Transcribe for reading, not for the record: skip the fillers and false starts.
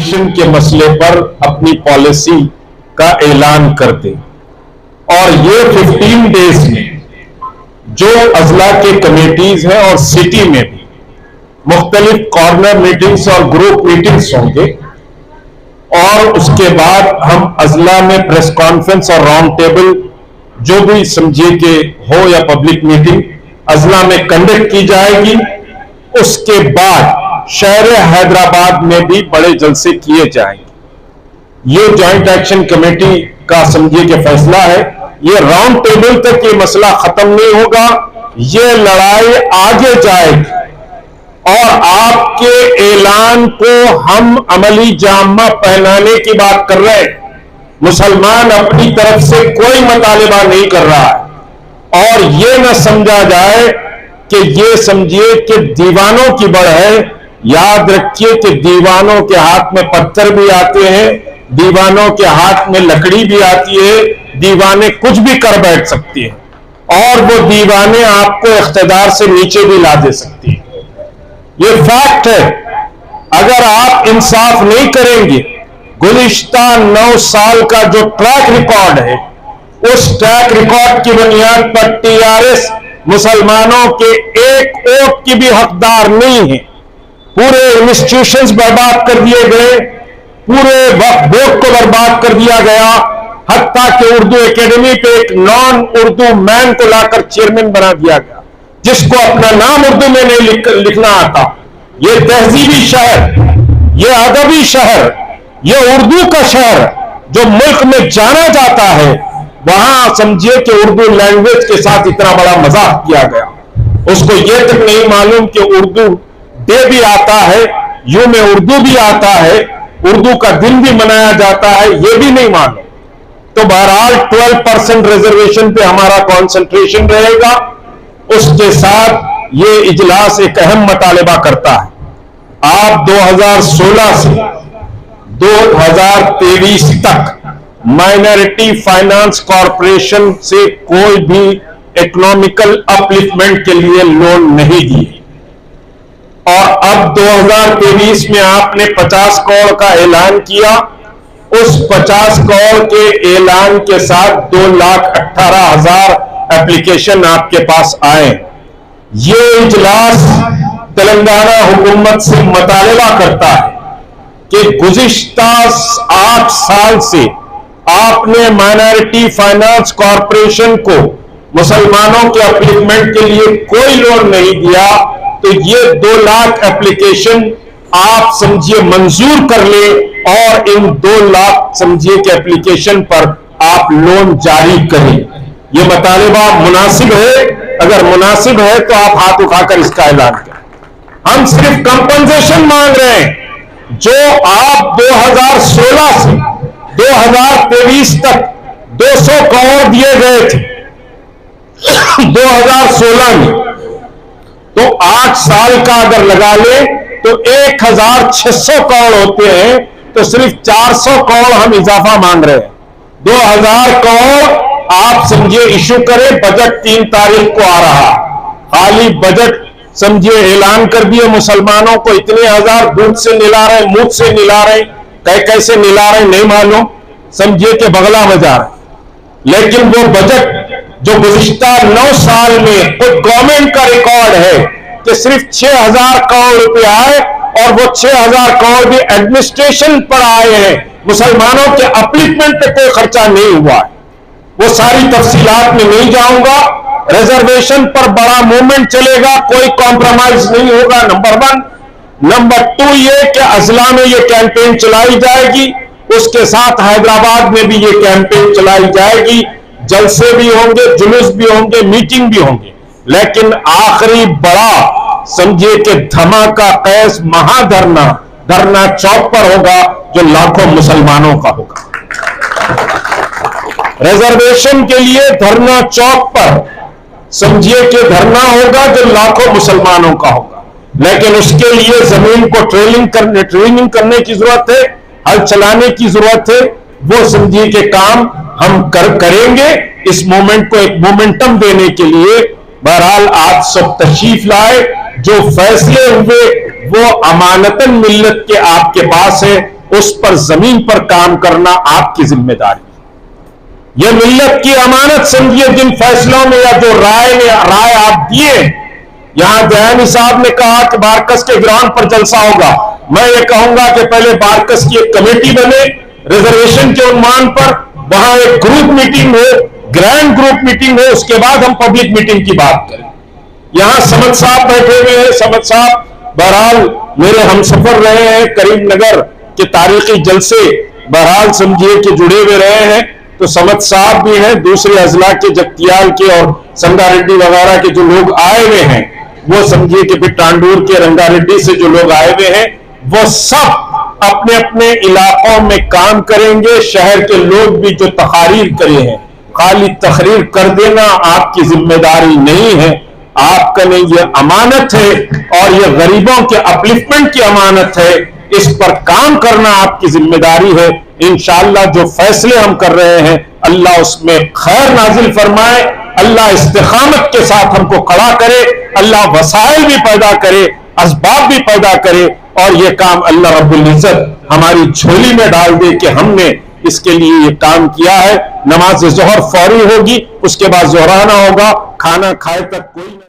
Reservation के मसले पर अपनी पॉलिसी का ऐलान कर दे और ये 15 डेज में जो अजला के कमेटीज हैं और सिटी में भी मुख्तलिफ कॉर्नर मीटिंग्स और ग्रुप मीटिंग्स होंगे और उसके बाद हम अजला में प्रेस कॉन्फ्रेंस और राउंड टेबल जो भी समझिए कि हो या पब्लिक मीटिंग अजला में कंडक्ट की जाएगी। उसके बाद शहर हैदराबाद में भी बड़े जलसे किए जाएंगे। ये जॉइंट एक्शन कमेटी का समझिए कि फैसला है। ये राउंड टेबल तक ये मसला खत्म नहीं होगा, ये लड़ाई आगे जाएगी और आपके ऐलान को हम अमली जामा पहनाने की बात कर रहे हैं। मुसलमान अपनी तरफ से कोई मुतालिबा नहीं कर रहा है और ये न समझा जाए कि ये समझिए कि दीवानों की बढ़ है। याद रखिए कि दीवानों के हाथ में पत्थर भी आते हैं, दीवानों के हाथ में लकड़ी भी आती है, दीवाने कुछ भी कर बैठ सकती है और वो दीवाने आपको इख्तिदार से नीचे भी ला दे सकती है। ये फैक्ट है। अगर आप इंसाफ नहीं करेंगे, गुज़िश्ता 9 साल का जो ट्रैक रिकॉर्ड है उस ट्रैक रिकॉर्ड की बुनियाद पर टीआरएस मुसलमानों के एक वोट की भी हकदार नहीं है। पूरे इंस्टीट्यूशंस बर्बाद कर दिए गए, पूरे वक्त बोर्ड को बर्बाद कर दिया गया, हत्ता कि उर्दू एकेडमी पे एक नॉन उर्दू मैन को लाकर चेयरमैन बना दिया गया जिसको अपना नाम उर्दू में नहीं लिखना आता। ये तहजीबी शहर, ये अदबी शहर, ये उर्दू का शहर जो मुल्क में जाना जाता है, वहां समझिए कि उर्दू लैंग्वेज के साथ इतना बड़ा मजाक किया गया। उसको यह तक नहीं मालूम कि उर्दू डे भी आता है, यू में उर्दू भी आता है, उर्दू का दिन भी मनाया जाता है, यह भी नहीं मालूम। तो बहरहाल 12% रिजर्वेशन पे हमारा कॉन्सेंट्रेशन रहेगा। उसके साथ ये इजलास एक अहम मुतालिबा करता है। आप 2016 से 2023 तक माइनॉरिटी फाइनेंस कॉरपोरेशन से कोई भी इकोनॉमिकल अपलिफ्टमेंट के लिए लोन नहीं दिए और अब 2023 में आपने 50 करोड़ का ऐलान किया। उस 50 करोड़ के ऐलान के साथ 2,18,000 एप्लीकेशन आपके पास आए। ये इजलास तेलंगाना हुकूमत से मुतालिबा करता है कि गुज़िश्ता 8 साल से आपने माइनॉरिटी फाइनेंस कॉरपोरेशन को मुसलमानों के अपलिफ्टमेंट के लिए कोई लोन नहीं दिया, तो ये 2 लाख एप्लीकेशन आप समझिए मंजूर कर ले और इन 2 लाख समझिए के एप्लीकेशन पर आप लोन जारी करें। ये मुतालिबा मुनासिब है? अगर मुनासिब है तो आप हाथ उठाकर इसका ऐलान करें। हम सिर्फ कंपनसेशन मांग रहे हैं। जो आप 2016 से 2023 तक 200 करोड़ दिए गए थे 2016 में, तो 8 साल का अगर लगा ले तो 1,600 करोड़ होते हैं, तो सिर्फ 400 करोड़ हम इजाफा मांग रहे हैं। 2,000 करोड़ आप समझिए इशू करें। बजट 3 तारीख को आ रहा, खाली बजट समझिए ऐलान कर दिए। मुसलमानों को इतने हजार दूध से निला रहे, मुंह से निला रहे, कैसे निला रहे नहीं मालूम, समझिए कि बगला बजा रहे। लेकिन वो बजट जो गुज़िश्ता 9 साल में खुद गवर्नमेंट का रिकॉर्ड है कि सिर्फ 6,000 करोड़ रुपए आए और वो 6,000 करोड़ भी एडमिनिस्ट्रेशन पर आए हैं, मुसलमानों के अपलिफ्टमेंट पे कोई खर्चा नहीं हुआ है। वो सारी तफसीलात में नहीं जाऊंगा। रिजर्वेशन पर बड़ा मूवमेंट चलेगा, कोई कॉम्प्रोमाइज नहीं होगा, नंबर 1। नंबर 2 ये कि अजला में ये कैंपेन चलाई जाएगी, उसके साथ हैदराबाद में भी ये कैंपेन चलाई जाएगी। जलसे भी होंगे, जुलूस भी होंगे, मीटिंग भी होंगे, लेकिन आखिरी बड़ा समझिए कि धमाका कैस महाधरना धरना चौक पर होगा जो लाखों मुसलमानों का होगा। रिजर्वेशन के लिए धरना चौक पर समझिए कि धरना होगा जो लाखों मुसलमानों का होगा, लेकिन उसके लिए जमीन को ट्रेनिंग करने की जरूरत है, हल चलाने की जरूरत है। वो समझिए कि काम हम करेंगे। इस मूवमेंट को एक मोमेंटम देने के लिए बहरहाल आप सब तशरीफ लाए। जो फैसले हुए वो अमानतन मिल्लत के आपके पास है, उस पर जमीन पर काम करना आपकी जिम्मेदारी है। यह मिल्लत की अमानत समझिए जिन फैसलों में या जो राय आप दिए। यहां दयानी साहब ने कहा कि बारकस के ग्राउंड पर जलसा होगा। मैं ये कहूंगा कि पहले बारकस की एक कमेटी बने रिजर्वेशन के उन्मान पर, वहां एक ग्रुप मीटिंग हो, ग्रैंड ग्रुप मीटिंग हो, उसके बाद हम पब्लिक मीटिंग की बात करें। यहां समद साहब बैठे हुए हैं। समद साहब बहरहाल मेरे हमसफर रहे हैं, करीमनगर के तारीखी जलसे बहरहाल समझिए कि जुड़े हुए रहे हैं। तो समद साहब भी हैं, दूसरे अजला के जगतियाल के और संगारेड्डी वगैरह के जो लोग आए हुए हैं, वो समझिए कि फिर टांडूर के रंगारेड्डी से जो लोग आए हुए हैं, वो सब अपने अपने इलाकों में काम करेंगे। शहर के लोग भी जो तकारीर करे हैं, खाली तकरीर कर देना आपकी जिम्मेदारी नहीं है, आपका नहीं, यह अमानत है और यह गरीबों के अपलिफ्टमेंट की अमानत है। इस पर काम करना आपकी जिम्मेदारी है। इंशाअल्लाह जो फैसले हम कर रहे हैं, अल्लाह उसमें खैर नाजिल फरमाए, अल्लाह इस्तिकामत के साथ हमको खड़ा करे, अल्लाह वसाइल भी पैदा करे, असबाब भी पैदा करे, और यह काम अल्लाह रब्बुल इज्जत हमारी झोली में डाल दे कि हमने इसके लिए ये काम किया है। नमाज जोहर फौरी होगी, उसके बाद जोहराना होगा, खाना खाए तक कोई